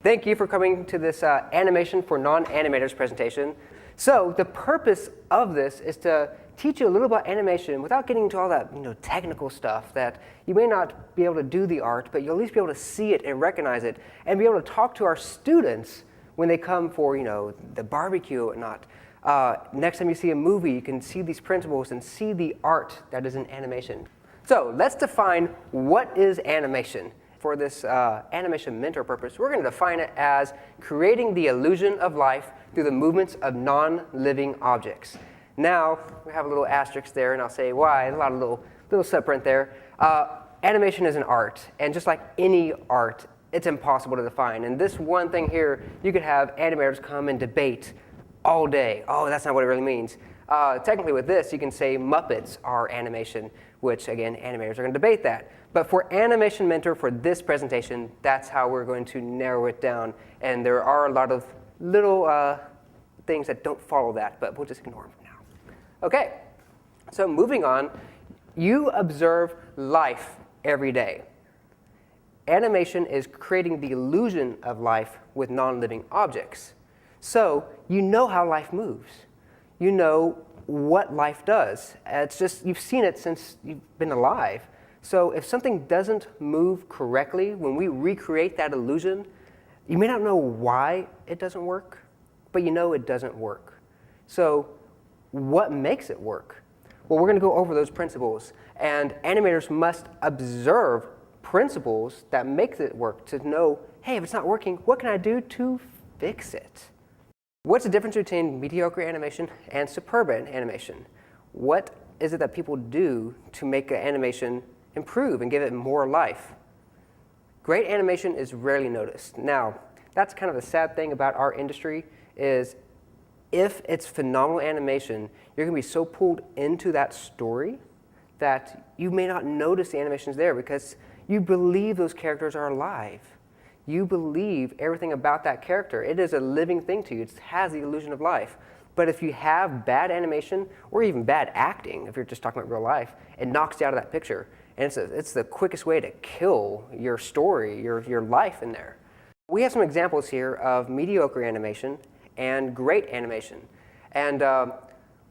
Thank you for coming to this animation for non-animators presentation. So the purpose of this is to teach you a little about animation without getting into all that technical stuff that you may not be able to do the art, but you'll at least be able to see it and recognize it and be able to talk to our students when they come for the barbecue and whatnot. Next time you see a movie, you can see these principles and see the art that is in animation. So let's define what is animation. For this animation mentor purpose, we're going to define it as creating the illusion of life through the movements of non-living objects. Now, we have a little asterisk there, and I'll say why. A lot of little subprint there. Animation is an art, and just like any art, it's impossible to define. And this one thing here, you could have animators come and debate all day. Oh, that's not what it really means. Technically with this, you can say Muppets are animation, which again, animators are going to debate that. But for Animation Mentor, for this presentation, that's how we're going to narrow it down. And there are a lot of little things that don't follow that, but we'll just ignore them for now. Okay, so moving on, you observe life every day. Animation is creating the illusion of life with non-living objects. So you know how life moves. You know what life does. It's just, you've seen it since you've been alive. So if something doesn't move correctly, when we recreate that illusion, you may not know why it doesn't work, but you know it doesn't work. So what makes it work? Well, we're going to go over those principles. And animators must observe principles that make it work to know, hey, if it's not working, what can I do to fix it? What's the difference between mediocre animation and superb animation? What is it that people do to make an animation improve and give it more life? Great animation is rarely noticed. Now, that's kind of the sad thing about our industry is if it's phenomenal animation, you're going to be so pulled into that story that you may not notice the animations there because you believe those characters are alive. You believe everything about that character. It is a living thing to you. It has the illusion of life. But if you have bad animation or even bad acting, if you're just talking about real life, it knocks you out of that picture. And it's the quickest way to kill your story, your life in there. We have some examples here of mediocre animation and great animation. And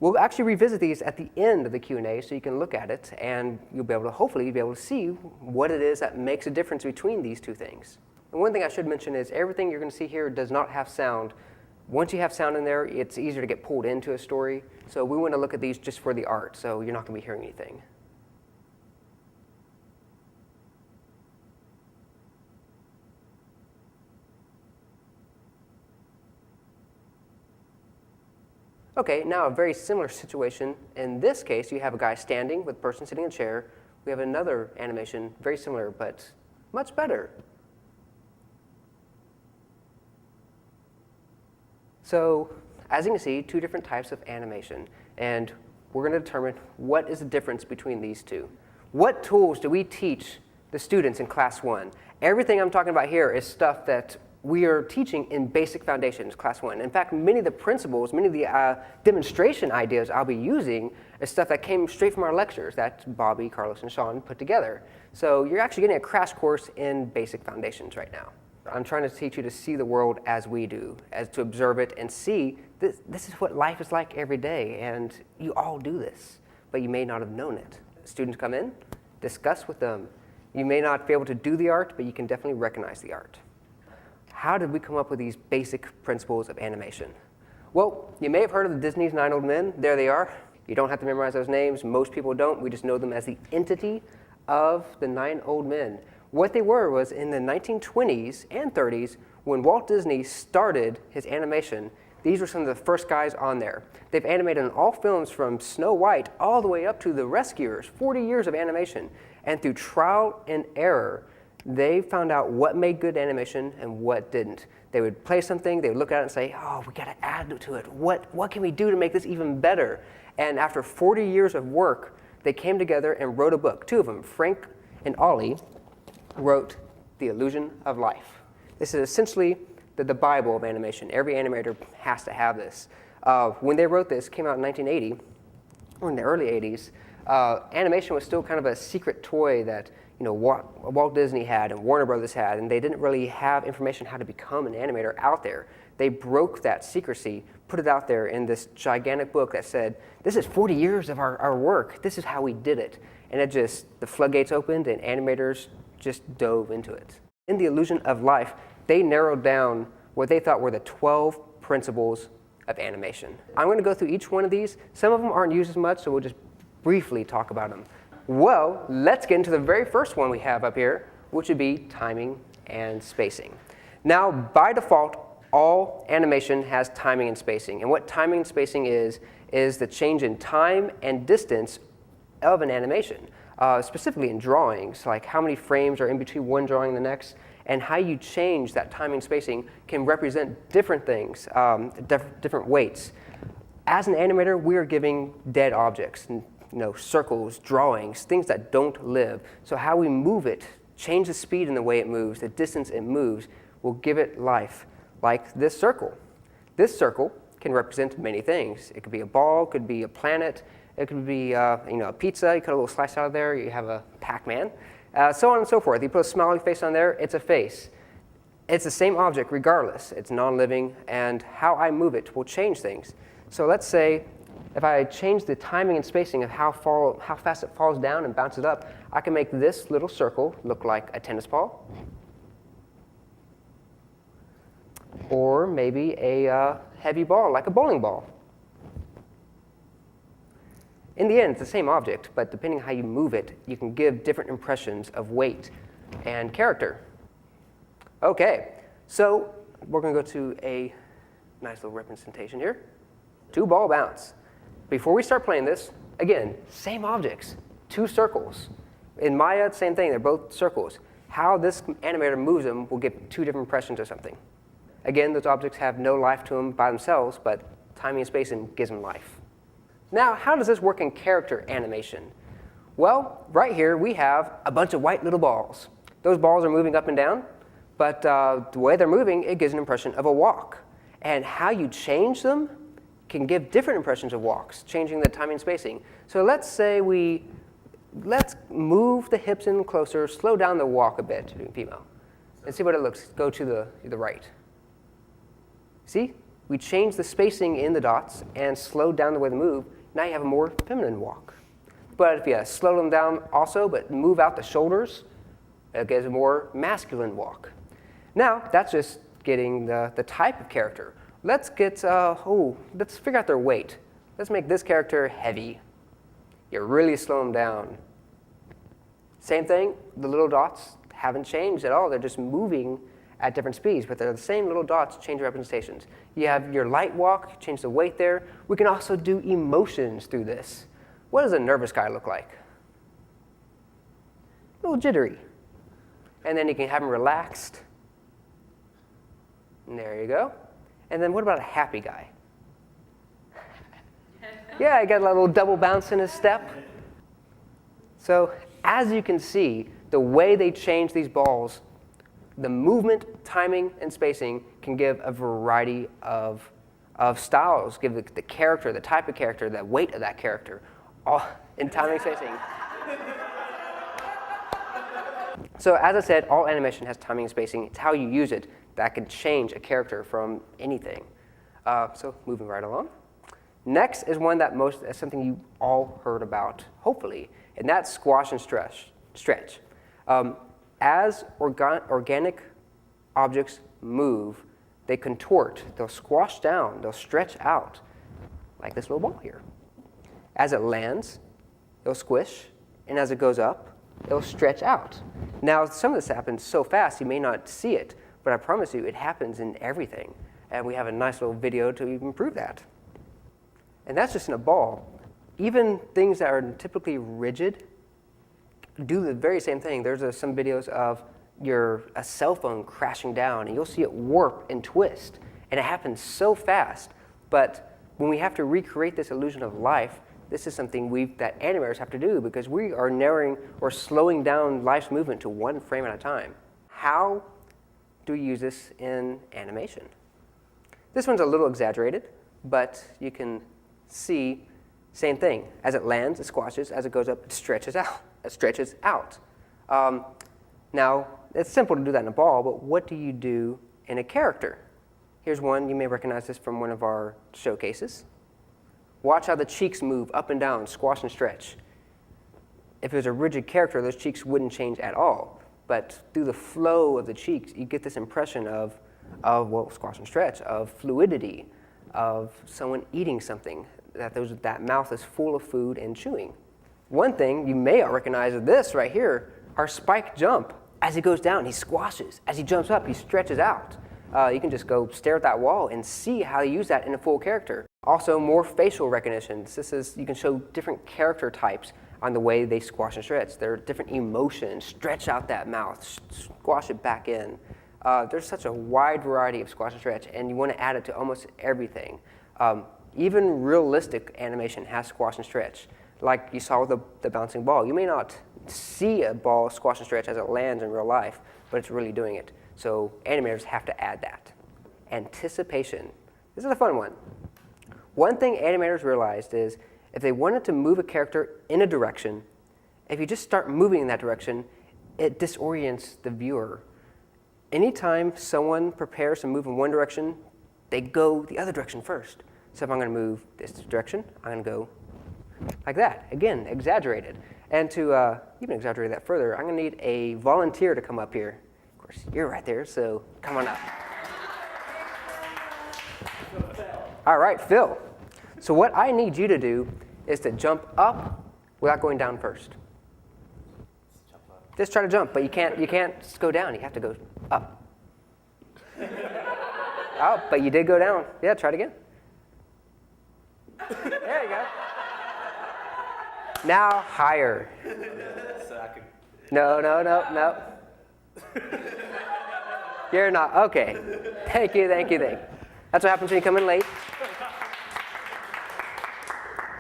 we'll actually revisit these at the end of the Q&A so you can look at it and you'll be able to, hopefully, be able to see what it is that makes a difference between these two things. And one thing I should mention is everything you're going to see here does not have sound. Once you have sound in there, it's easier to get pulled into a story. So we want to look at these just for the art, so you're not going to be hearing anything. Okay, now a very similar situation. In this case, you have a guy standing with a person sitting in a chair. We have another animation, very similar, but much better. So, as you can see, two different types of animation. And we're going to determine what is the difference between these two. What tools do we teach the students in Class 1? Everything I'm talking about here is stuff that we are teaching in Basic Foundations, Class 1. In fact, many of the principles, many of the demonstration ideas I'll be using is stuff that came straight from our lectures that Bobby, Carlos, and Sean put together. So you're actually getting a crash course in Basic Foundations right now. I'm trying to teach you to see the world as we do, as to observe it and see this is what life is like every day, and you all do this, but you may not have known it. Students come in, discuss with them. You may not be able to do the art, but you can definitely recognize the art. How did we come up with these basic principles of animation? Well, you may have heard of the Disney's 9 Old Men. There they are. You don't have to memorize those names. Most people don't. We just know them as the entity of the 9 Old Men. What they were was in the 1920s and 30s, when Walt Disney started his animation, these were some of the first guys on there. They've animated in all films from Snow White all the way up to The Rescuers, 40 years of animation. And through trial and error, they found out what made good animation and what didn't. They would play something, they would look at it and say, oh, we got to add to it. What can we do to make this even better? And after 40 years of work, they came together and wrote a book. Two of them, Frank and Ollie, wrote The Illusion of Life. This is essentially the Bible of animation. Every animator has to have this. When they wrote this, came out in 1980, or in the early 80s, animation was still kind of a secret toy that Walt Disney had and Warner Brothers had, and they didn't really have information how to become an animator out there. They broke that secrecy, put it out there in this gigantic book that said, this is 40 years of our work. This is how we did it. And the floodgates opened and animators just dove into it. In The Illusion of Life, they narrowed down what they thought were the 12 principles of animation. I'm going to go through each one of these. Some of them aren't used as much, so we'll just briefly talk about them. Well, let's get into the very first one we have up here, which would be timing and spacing. Now, by default, all animation has timing and spacing. And what timing and spacing is the change in time and distance of an animation, specifically in drawings, like how many frames are in between one drawing and the next, and how you change that timing and spacing can represent different things, different weights. As an animator, we are giving dead objects, circles, drawings, things that don't live. So how we move it, change the speed in the way it moves, the distance it moves, will give it life. Like this circle. This circle can represent many things. It could be a ball, it could be a planet, it could be a pizza. You cut a little slice out of there, you have a Pac-Man, so on and so forth. You put a smiley face on there, it's a face. It's the same object regardless. It's non-living, and how I move it will change things. So let's say if I change the timing and spacing of how fast it falls down and bounces up, I can make this little circle look like a tennis ball, or maybe a heavy ball like a bowling ball. In the end, it's the same object, but depending on how you move it, you can give different impressions of weight and character. Okay, so we're going to go to a nice little representation here. 2-ball bounce. Before we start playing this, again, same objects, 2 circles. In Maya, same thing, they're both circles. How this animator moves them will give 2 different impressions of something. Again, those objects have no life to them by themselves, but timing and spacing gives them life. Now, how does this work in character animation? Well, right here we have a bunch of white little balls. Those balls are moving up and down, but the way they're moving, it gives an impression of a walk. And how you change them can give different impressions of walks, changing the timing and spacing. So let's say let's move the hips in closer, slow down the walk a bit, female, and see what it looks. Go to the right. See? We change the spacing in the dots and slow down the way they move. Now you have a more feminine walk. But if you slow them down also, but move out the shoulders, it gives a more masculine walk. Now, that's just getting the type of character. Let's figure out their weight. Let's make this character heavy. You really slow them down. Same thing, the little dots haven't changed at all. They're just moving at different speeds, but they're the same little dots, change representations. You have your light walk, change the weight there. We can also do emotions through this. What does a nervous guy look like? A little jittery. And then you can have him relaxed. And there you go. And then what about a happy guy? Yeah, he got a little double bounce in his step. So as you can see, the way they change these balls, the movement, timing, and spacing can give a variety of styles, give the character, the type of character, the weight of that character, all in timing and spacing. So as I said, all animation has timing and spacing. It's how you use it that can change a character from anything. So moving right along. Next is one that is something you all heard about, hopefully, and that's squash and stretch. As organic objects move, they contort, they'll squash down, they'll stretch out, like this little ball here. As it lands, it'll squish, and as it goes up, it'll stretch out. Now, some of this happens so fast you may not see it, but I promise you it happens in everything, and we have a nice little video to even prove that. And that's just in a ball. Even things that are typically rigid do the very same thing. There's some videos of a cell phone crashing down, and you'll see it warp and twist, and it happens so fast. But when we have to recreate this illusion of life, this is something that animators have to do, because we are narrowing or slowing down life's movement to 1 frame at a time. How do we use this in animation? This one's a little exaggerated, but you can see same thing. As it lands, it squashes. As it goes up, it stretches out. Now, it's simple to do that in a ball, but what do you do in a character? Here's one. You may recognize this from one of our showcases. Watch how the cheeks move up and down, squash and stretch. If it was a rigid character, those cheeks wouldn't change at all. But through the flow of the cheeks, you get this impression of well, squash and stretch, of fluidity, of someone eating something, that mouth is full of food and chewing. One thing you may recognize is this right here, our spike jump. As he goes down, he squashes. As he jumps up, he stretches out. You can just go stare at that wall and see how you use that in a full character. Also, more facial recognition. You can show different character types on the way they squash and stretch. There are different emotions. Stretch out that mouth, squash it back in. There's such a wide variety of squash and stretch, and you want to add it to almost everything. Even realistic animation has squash and stretch. Like you saw with the bouncing ball. You may not see a ball squash and stretch as it lands in real life, but it's really doing it. So animators have to add that. Anticipation. This is a fun one. One thing animators realized is if they wanted to move a character in a direction, if you just start moving in that direction, it disorients the viewer. Anytime someone prepares to move in one direction, they go the other direction first. So if I'm going to move this direction, I'm going to go like that. Again, exaggerated. And to even exaggerate that further, I'm going to need a volunteer to come up here. Of course, you're right there, so come on up. All right, Phil. So what I need you to do is to jump up without going down first. Just try to jump, but you can't go down. You have to go up. Oh, but you did go down. Yeah, try it again. There you go. Now higher. No. You're not. Okay. Thank you. That's what happens when you come in late.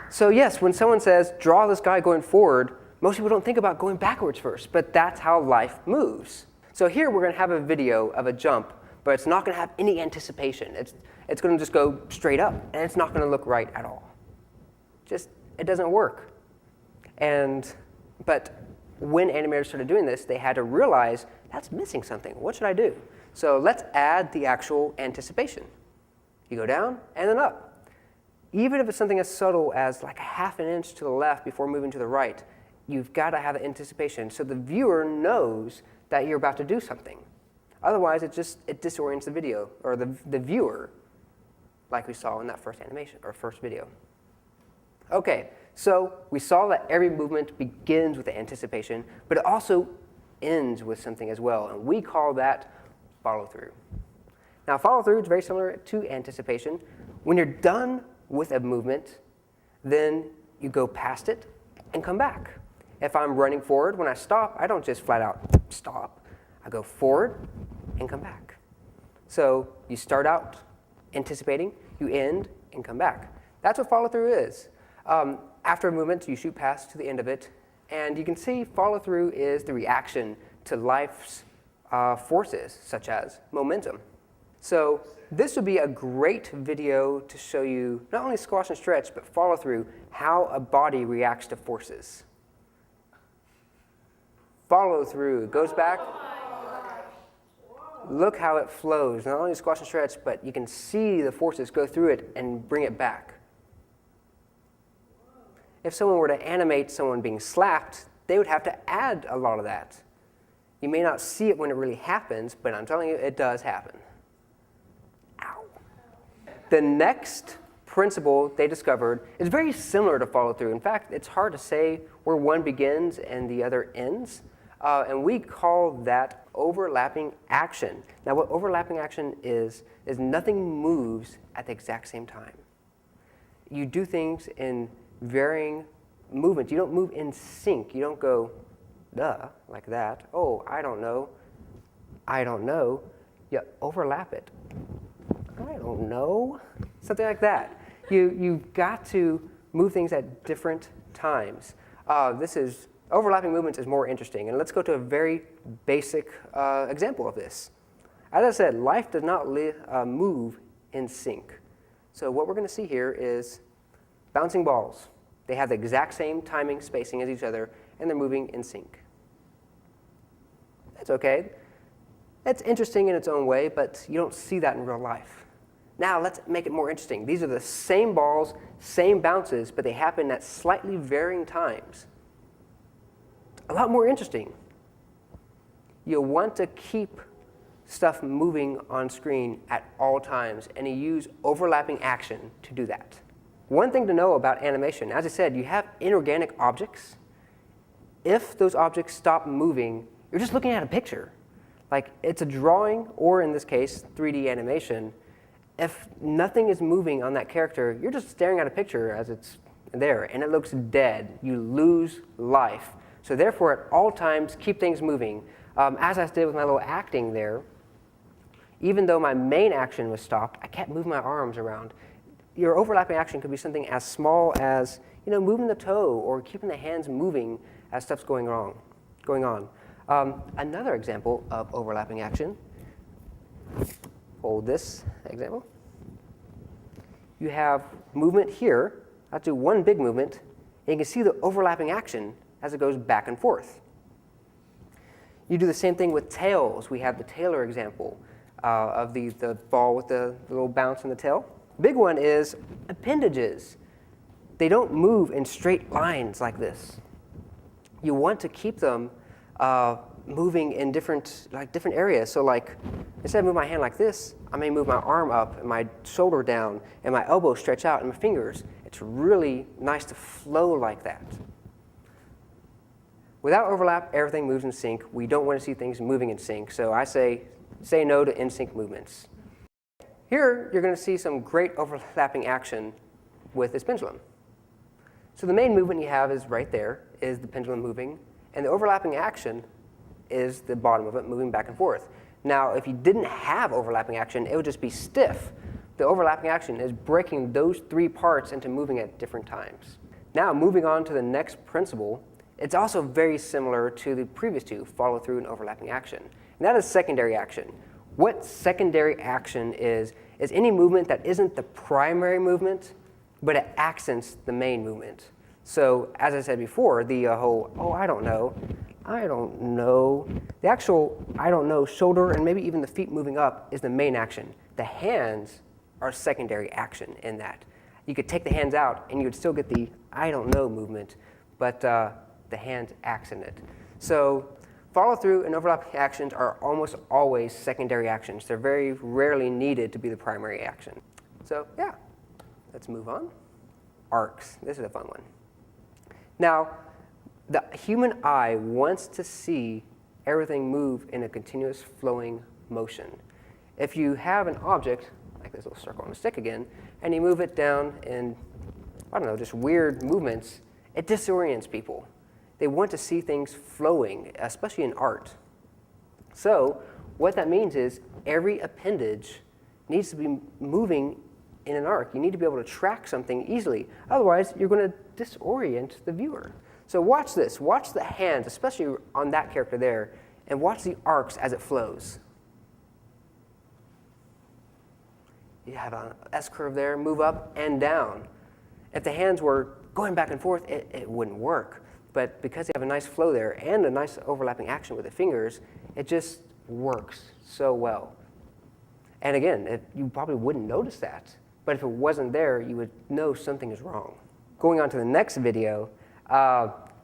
So yes, when someone says, draw this guy going forward, most people don't think about going backwards first, but that's how life moves. So here we're going to have a video of a jump, but it's not going to have any anticipation. It's going to just go straight up, and it's not going to look right at all. It doesn't work. But when animators started doing this, they had to realize that's missing something. What should I do? So let's add the actual anticipation. You go down and then up. Even if it's something as subtle as like a half an inch to the left before moving to the right, you've got to have the anticipation so the viewer knows that you're about to do something. Otherwise, it disorients the video or the viewer, like we saw in that first animation or first video. Okay, so we saw that every movement begins with the anticipation, but it also ends with something as well, and we call that follow-through. Now, follow-through is very similar to anticipation. When you're done with a movement, then you go past it and come back. If I'm running forward, when I stop, I don't just flat out stop. I go forward and come back. So you start out anticipating, you end, and come back. That's what follow-through is. After a movement, you shoot past to the end of it, and you can see follow-through is the reaction to life's forces, such as momentum. So this would be a great video to show you not only squash and stretch, but follow-through, how a body reacts to forces. Follow-through goes back. Look how it flows. Not only squash and stretch, but you can see the forces go through it and bring it back. If someone were to animate someone being slapped, they would have to add a lot of that. You may not see it when it really happens, but I'm telling you, it does happen. Ow. The next principle they discovered is very similar to follow-through. In fact, it's hard to say where one begins and the other ends. And we call that overlapping action. Now, what overlapping action is nothing moves at the exact same time. You do things in varying movements. You don't move in sync. You don't go, duh, like that. Oh, I don't know. You overlap it. I don't know. Something like that. You've got to move things at different times. Overlapping movements is more interesting. And let's go to a very basic example of this. As I said, life does not move in sync. So what we're going to see here is bouncing balls. They have the exact same timing, spacing as each other, and they're moving in sync. It's okay. It's interesting in its own way, but you don't see that in real life. Now let's make it more interesting. These are the same balls, same bounces, but they happen at slightly varying times. A lot more interesting. You'll want to keep stuff moving on screen at all times, and you use overlapping action to do that. One thing to know about animation, as I said, you have inorganic objects. If those objects stop moving, you're just looking at a picture. Like it's a drawing, or in this case, 3D animation. If nothing is moving on that character, you're just staring at a picture as it's there, and it looks dead. You lose life. So therefore, at all times, keep things moving. As I did with my little acting there, even though my main action was stopped, I kept moving my arms around. Your overlapping action could be something as small as moving the toe or keeping the hands moving as stuff's going on. Another example of overlapping action, hold this example. You have movement here. I'll do one big movement, and you can see the overlapping action as it goes back and forth. You do the same thing with tails. We have the tailor example of the ball with the little bounce in the tail. Big one is appendages. They don't move in straight lines like this. You want to keep them moving in different areas. So like, instead of moving my hand like this, I may move my arm up and my shoulder down and my elbow stretch out and my fingers. It's really nice to flow like that. Without overlap, everything moves in sync. We don't want to see things moving in sync. So I say no to in-sync movements. Here, you're going to see some great overlapping action with this pendulum. So the main movement you have is right there, is the pendulum moving. And the overlapping action is the bottom of it moving back and forth. Now, if you didn't have overlapping action, it would just be stiff. The overlapping action is breaking those three parts into moving at different times. Now, moving on to the next principle, it's also very similar to the previous two, follow through and overlapping action. And that is secondary action. What secondary action is any movement that isn't the primary movement, but it accents the main movement. So as I said before, the whole, I don't know, the actual I don't know shoulder and maybe even the feet moving up is the main action. The hands are secondary action in that. You could take the hands out and you would still get the I don't know movement, but the hands accent it. So follow through and overlapping actions are almost always secondary actions. They're very rarely needed to be the primary action. So yeah, let's move on. Arcs. This is a fun one. Now, the human eye wants to see everything move in a continuous flowing motion. If you have an object, like this little circle on a stick again, and you move it down in, just weird movements, it disorients people. They want to see things flowing, especially in art. So what that means is every appendage needs to be moving in an arc. You need to be able to track something easily. Otherwise, you're going to disorient the viewer. So watch this. Watch the hands, especially on that character there, and watch the arcs as it flows. You have an S-curve there, move up and down. If the hands were going back and forth, it wouldn't work. But because you have a nice flow there and a nice overlapping action with the fingers, it just works so well. And again, you probably wouldn't notice that. But if it wasn't there, you would know something is wrong. Going on to the next video,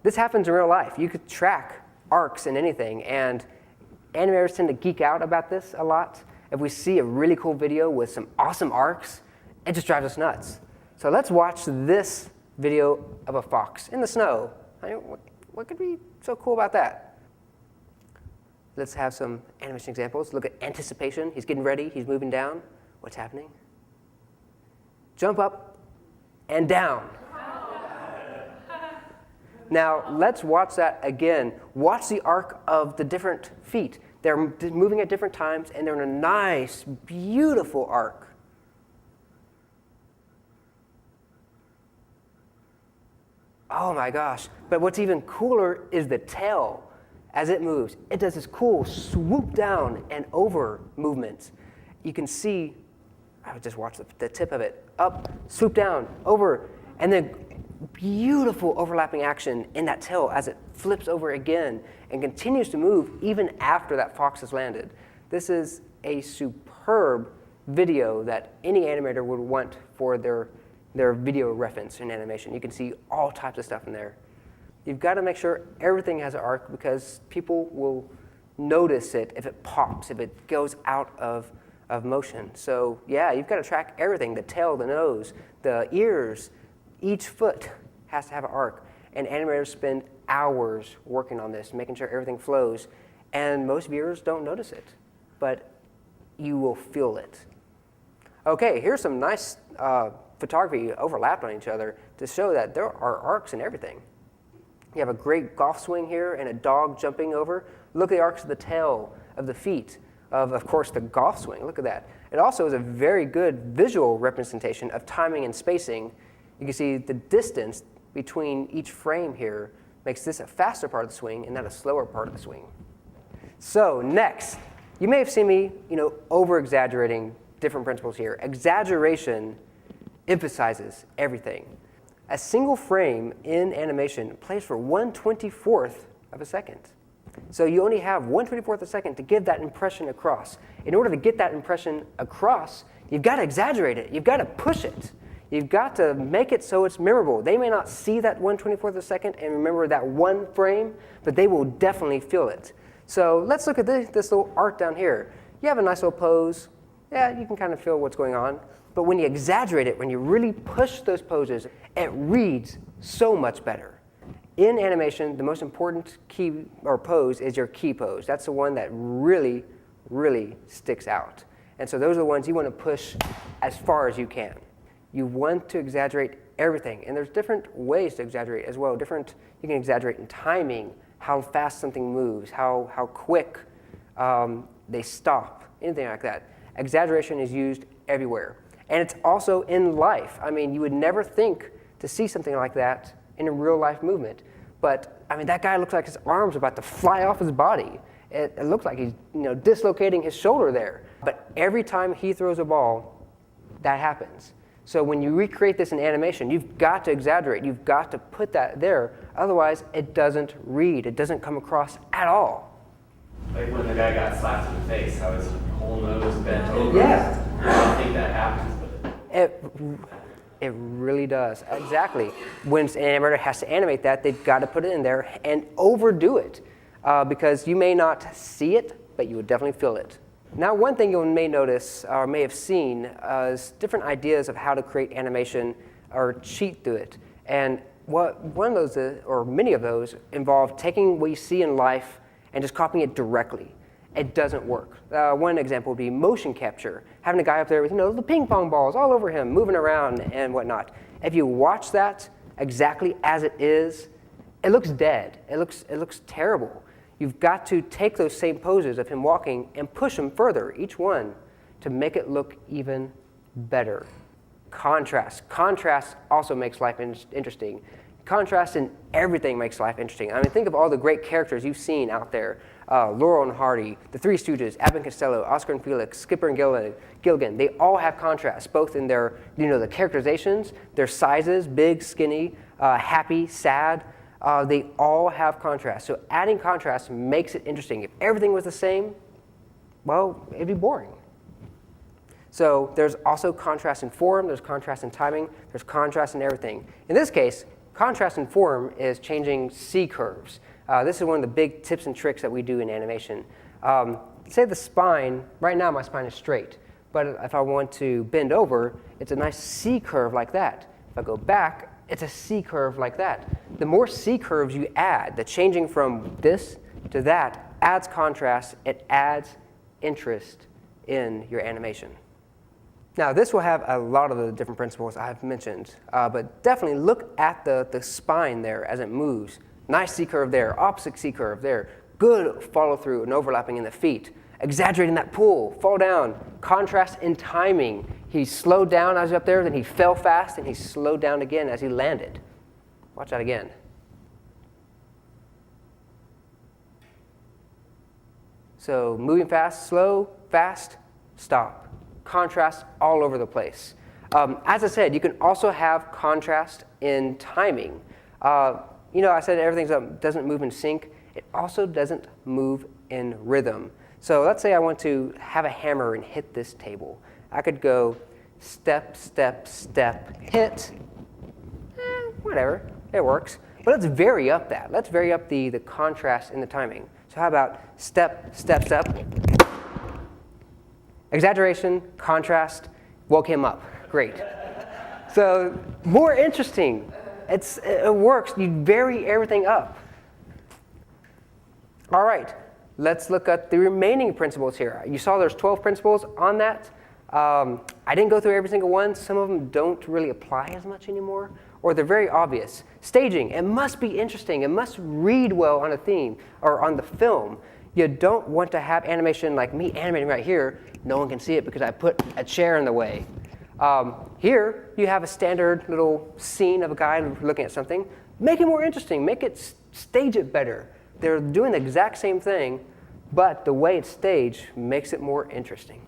this happens in real life. You could track arcs in anything, and animators tend to geek out about this a lot. If we see a really cool video with some awesome arcs, it just drives us nuts. So let's watch this video of a fox in the snow. What could be so cool about that? Let's have some animation examples. Look at anticipation. He's getting ready. He's moving down. What's happening? Jump up and down. Now, let's watch that again. Watch the arc of the different feet. They're moving at different times, and they're in a nice, beautiful arc. Oh my gosh. But what's even cooler is the tail as it moves. It does this cool swoop down and over movement. You can see, I would just watch the tip of it, up, swoop down, over, and then beautiful overlapping action in that tail as it flips over again and continues to move even after that fox has landed. This is a superb video that any animator would want for their video reference in animation. You can see all types of stuff in there. You've got to make sure everything has an arc because people will notice it if it pops, if it goes out of motion. So yeah, you've got to track everything, the tail, the nose, the ears. Each foot has to have an arc. And animators spend hours working on this, making sure everything flows. And most viewers don't notice it, but you will feel it. Okay, here's some nice photography overlapped on each other to show that there are arcs in everything. You have a great golf swing here and a dog jumping over. Look at the arcs of the tail, of the feet, of course, the golf swing. Look at that. It also is a very good visual representation of timing and spacing. You can see the distance between each frame here makes this a faster part of the swing and not a slower part of the swing. So next, you may have seen me over-exaggerating different principles here. Exaggeration emphasizes everything. A single frame in animation plays for 1/24th of a second. So you only have 1/24th of a second to give that impression across. In order to get that impression across, you've got to exaggerate it. You've got to push it. You've got to make it so it's memorable. They may not see that 1/24th of a second and remember that one frame, but they will definitely feel it. So let's look at this little arc down here. You have a nice little pose. Yeah, you can kind of feel what's going on. But when you exaggerate it, when you really push those poses, it reads so much better. In animation, the most important key or pose is your key pose. That's the one that really, really sticks out. And so those are the ones you want to push as far as you can. You want to exaggerate everything. And there's different ways to exaggerate as well. You can exaggerate in timing, how fast something moves, how quick they stop, anything like that. Exaggeration is used everywhere. And it's also in life. I mean, you would never think to see something like that in a real life movement. But I mean, that guy looks like his arm's about to fly off his body. It looks like he's dislocating his shoulder there. But every time he throws a ball, that happens. So when you recreate this in animation, you've got to exaggerate. You've got to put that there. Otherwise, it doesn't read. It doesn't come across at all. Like when the guy got slapped in the face, how his whole nose bent over. Yeah. I don't think that happens, but It really does. Exactly. When an animator has to animate that, they've got to put it in there and overdo it because you may not see it, but you would definitely feel it. Now, one thing you may notice or may have seen is different ideas of how to create animation or cheat through it. And one of those, or many of those, involve taking what you see in life and just copying it directly. It doesn't work. One example would be motion capture, having a guy up there with the ping pong balls all over him, moving around and whatnot. If you watch that exactly as it is, it looks dead. It looks terrible. You've got to take those same poses of him walking and push them further, each one, to make it look even better. Contrast. Contrast also makes life interesting. Contrast in everything makes life interesting. I mean, think of all the great characters you've seen out there. Laurel and Hardy, the Three Stooges, Abbott and Costello, Oscar and Felix, Skipper and Gilligan. They all have contrast, both in their, the characterizations, their sizes, big, skinny, happy, sad. They all have contrast. So adding contrast makes it interesting. If everything was the same, well, it'd be boring. So there's also contrast in form, there's contrast in timing, there's contrast in everything. In this case, contrast in form is changing C-curves. This is one of the big tips and tricks that we do in animation. Say the spine, right now my spine is straight, but if I want to bend over, it's a nice C-curve like that. If I go back, it's a C-curve like that. The more C-curves you add, the changing from this to that adds contrast, it adds interest in your animation. Now, this will have a lot of the different principles I've mentioned, but definitely look at the spine there as it moves. Nice C-curve there, opposite C-curve there. Good follow-through and overlapping in the feet. Exaggerating that pull, fall down. Contrast in timing. He slowed down as he was up there, then he fell fast, and he slowed down again as he landed. Watch that again. So moving fast, slow, fast, stop. Contrast all over the place. As I said, you can also have contrast in timing. I said everything doesn't move in sync. It also doesn't move in rhythm. So let's say I want to have a hammer and hit this table. I could go step, step, step, hit. Whatever, it works. But let's vary up that. Let's vary up the contrast in the timing. So how about step, step, step? Exaggeration, contrast, woke him up. Great. So more interesting. It works. You vary everything up. All right, let's look at the remaining principles here. You saw there's 12 principles on that. I didn't go through every single one. Some of them don't really apply as much anymore, or they're very obvious. Staging, it must be interesting. It must read well on a theme or on the film. You don't want to have animation like me animating right here. No one can see it because I put a chair in the way. Here, you have a standard little scene of a guy looking at something. Make it more interesting. Stage it better. They're doing the exact same thing, but the way it's staged makes it more interesting.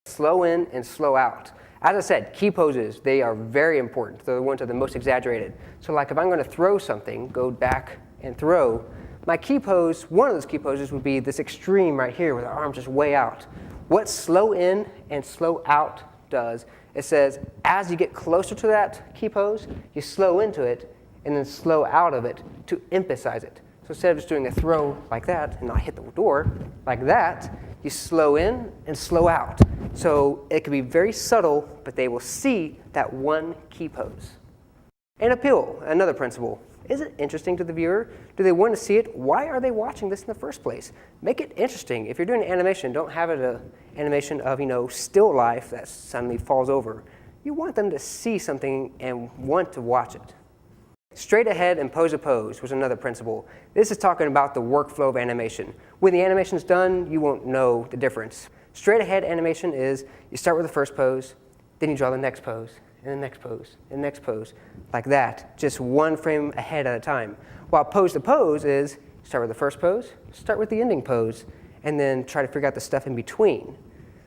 Slow in and slow out. As I said, key poses, they are very important. They're the ones that are the most exaggerated. So like if I'm going to throw something, go back and throw, my key pose, one of those key poses would be this extreme right here where the arm's just way out. What slow in and slow out does, it says as you get closer to that key pose, you slow into it and then slow out of it to emphasize it. So instead of just doing a throw like that and not hit the door, like that, you slow in and slow out. So it can be very subtle, but they will see that one key pose. And appeal, another principle. Is it interesting to the viewer? Do they want to see it? Why are they watching this in the first place? Make it interesting. If you're doing animation, don't have it an animation of still life that suddenly falls over. You want them to see something and want to watch it. Straight ahead and pose a pose was another principle. This is talking about the workflow of animation. When the animation's done, you won't know the difference. Straight ahead animation is you start with the first pose, then you draw the next pose, and the next pose, and the next pose, like that, just one frame ahead at a time. While pose to pose is start with the first pose, start with the ending pose, and then try to figure out the stuff in between.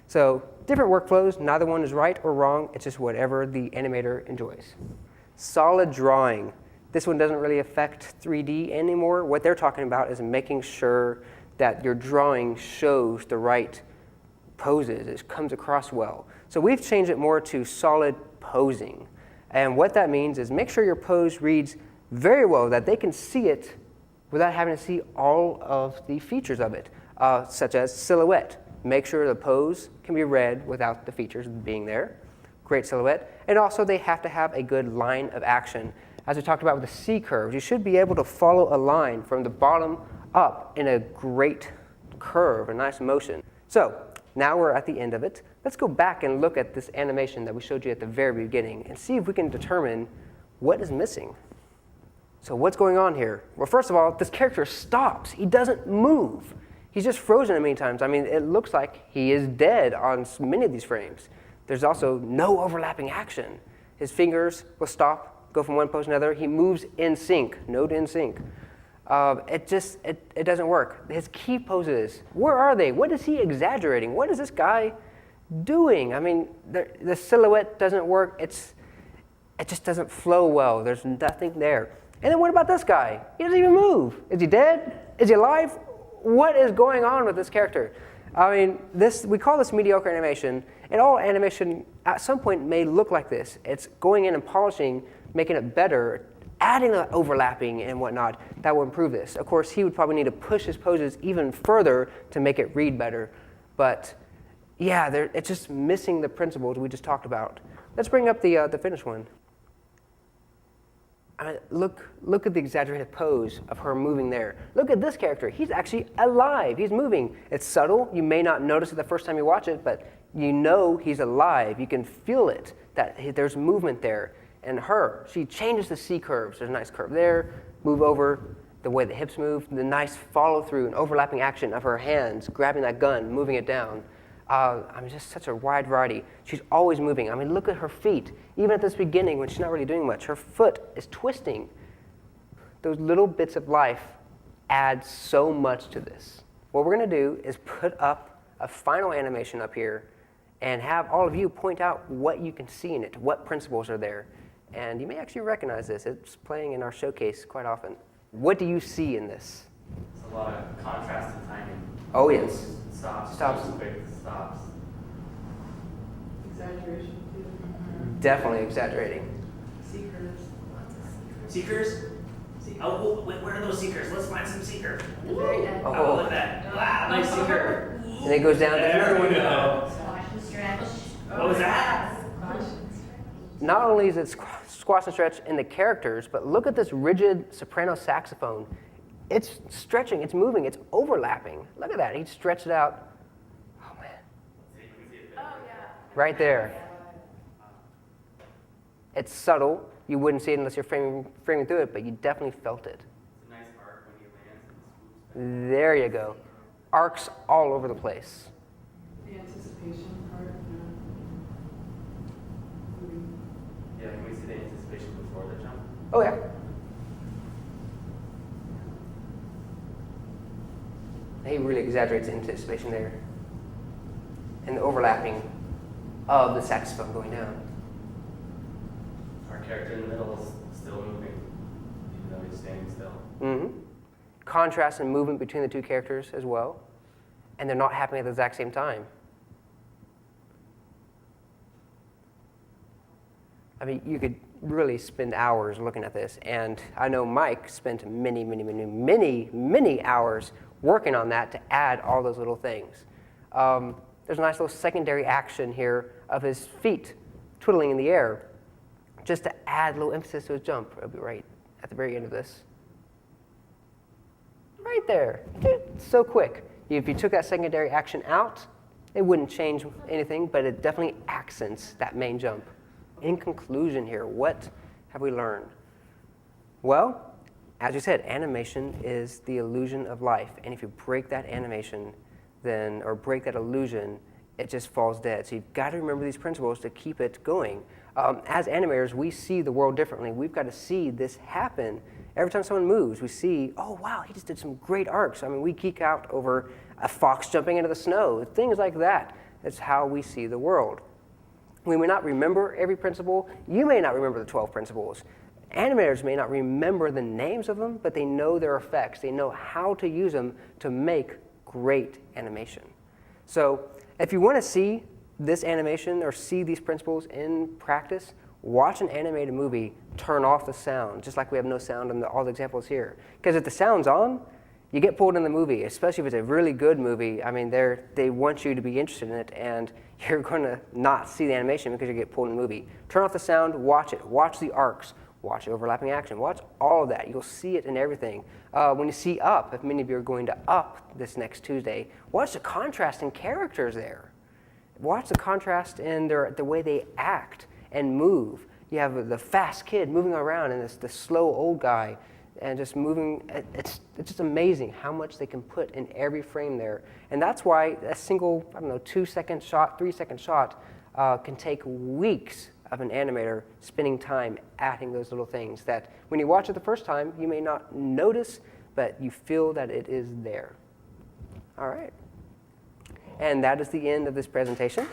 So different workflows, neither one is right or wrong, it's just whatever the animator enjoys. Solid drawing. This one doesn't really affect 3D anymore. What they're talking about is making sure that your drawing shows the right poses, it comes across well. So we've changed it more to solid posing. And what that means is make sure your pose reads very well, that they can see it without having to see all of the features of it, such as silhouette. Make sure the pose can be read without the features being there. Great silhouette. And also they have to have a good line of action. As we talked about with the C curves, you should be able to follow a line from the bottom up in a great curve, a nice motion. So now we're at the end of it. Let's go back and look at this animation that we showed you at the very beginning and see if we can determine what is missing. So what's going on here? Well, first of all, this character stops. He doesn't move. He's just frozen many times. I mean, it looks like he is dead on many of these frames. There's also no overlapping action. His fingers will stop, go from one pose to another. He moves in sync, note in sync. It doesn't work. His key poses, where are they? What is he exaggerating? What is this guy doing? I mean, the silhouette doesn't work. It just doesn't flow well. There's nothing there. And then what about this guy? He doesn't even move. Is he dead? Is he alive? What is going on with this character? I mean, we call this mediocre animation, and all animation at some point may look like this. It's going in and polishing, making it better, adding the overlapping and whatnot. That will improve this. Of course, he would probably need to push his poses even further to make it read better. But yeah, it's just missing the principles we just talked about. Let's bring up the finished one. I mean, look at the exaggerated pose of her moving there. Look at this character. He's actually alive. He's moving. It's subtle. You may not notice it the first time you watch it, but you know he's alive. You can feel it, that there's movement there. And her, she changes the C curves. There's a nice curve there. Move over, the way the hips move, the nice follow through and overlapping action of her hands, grabbing that gun, moving it down. I mean, just such a wide variety. She's always moving. I mean, look at her feet. Even at this beginning when she's not really doing much, her foot is twisting. Those little bits of life add so much to this. What we're going to do is put up a final animation up here and have all of you point out what you can see in it, what principles are there. And you may actually recognize this. It's playing in our showcase quite often. What do you see in this? It's a lot of contrast and timing. Oh, yes. Stops. Stops. Quick stops. Exaggeration too. Definitely exaggerating. Seekers. Seekers? Oh, where are those seekers? Let's find some seeker. Very end. Oh, look at that. Wow, nice seeker. And it goes down to There we another go. Squash and stretch. What was that? Not only is it squash and stretch in the characters, but look at this rigid soprano saxophone. It's stretching, it's moving, it's overlapping. Look at that, he stretched it out. Oh man. Right there. It's subtle. You wouldn't see it unless you're framing through it, but you definitely felt it. It's a nice arc when he lands and swoops back. There you go. Arcs all over the place. The anticipation part. Yeah, can we see the anticipation before the jump? Oh yeah. He really exaggerates the anticipation there. And the overlapping of the saxophone going down. Our character in the middle is still moving, even though he's standing still. Mm-hmm. Contrast and movement between the two characters as well. And they're not happening at the exact same time. I mean, you could really spend hours looking at this. And I know Mike spent many hours working on that to add all those little things. There's a nice little secondary action here of his feet twiddling in the air, just to add a little emphasis to his jump. It'll be right at the very end of this. Right there. So quick. If you took that secondary action out, it wouldn't change anything, but it definitely accents that main jump. In conclusion here, what have we learned? Well, as you said, animation is the illusion of life. And if you break that animation, or break that illusion, it just falls dead. So you've got to remember these principles to keep it going. As animators, we see the world differently. We've got to see this happen. Every time someone moves, we see, oh, wow, he just did some great arcs. I mean, we geek out over a fox jumping into the snow, things like that. That's how we see the world. We may not remember every principle. You may not remember the 12 principles. Animators may not remember the names of them, but they know their effects. They know how to use them to make great animation. So if you want to see this animation or see these principles in practice, watch an animated movie, turn off the sound, just like we have no sound in all the examples here. Because if the sound's on, you get pulled in the movie, especially if it's a really good movie. I mean, they want you to be interested in it, and you're going to not see the animation because you get pulled in the movie. Turn off the sound, watch it. Watch the arcs. Watch overlapping action. Watch all of that. You'll see it in everything. When you see Up, if many of you are going to Up this next Tuesday, watch the contrast in characters there. Watch the contrast in the way they act and move. You have the fast kid moving around and the slow old guy and just moving. It's just amazing how much they can put in every frame there. And that's why a single, 2-second shot, 3-second shot can take weeks of an animator spending time adding those little things that when you watch it the first time, you may not notice, but you feel that it is there. All right. And that is the end of this presentation.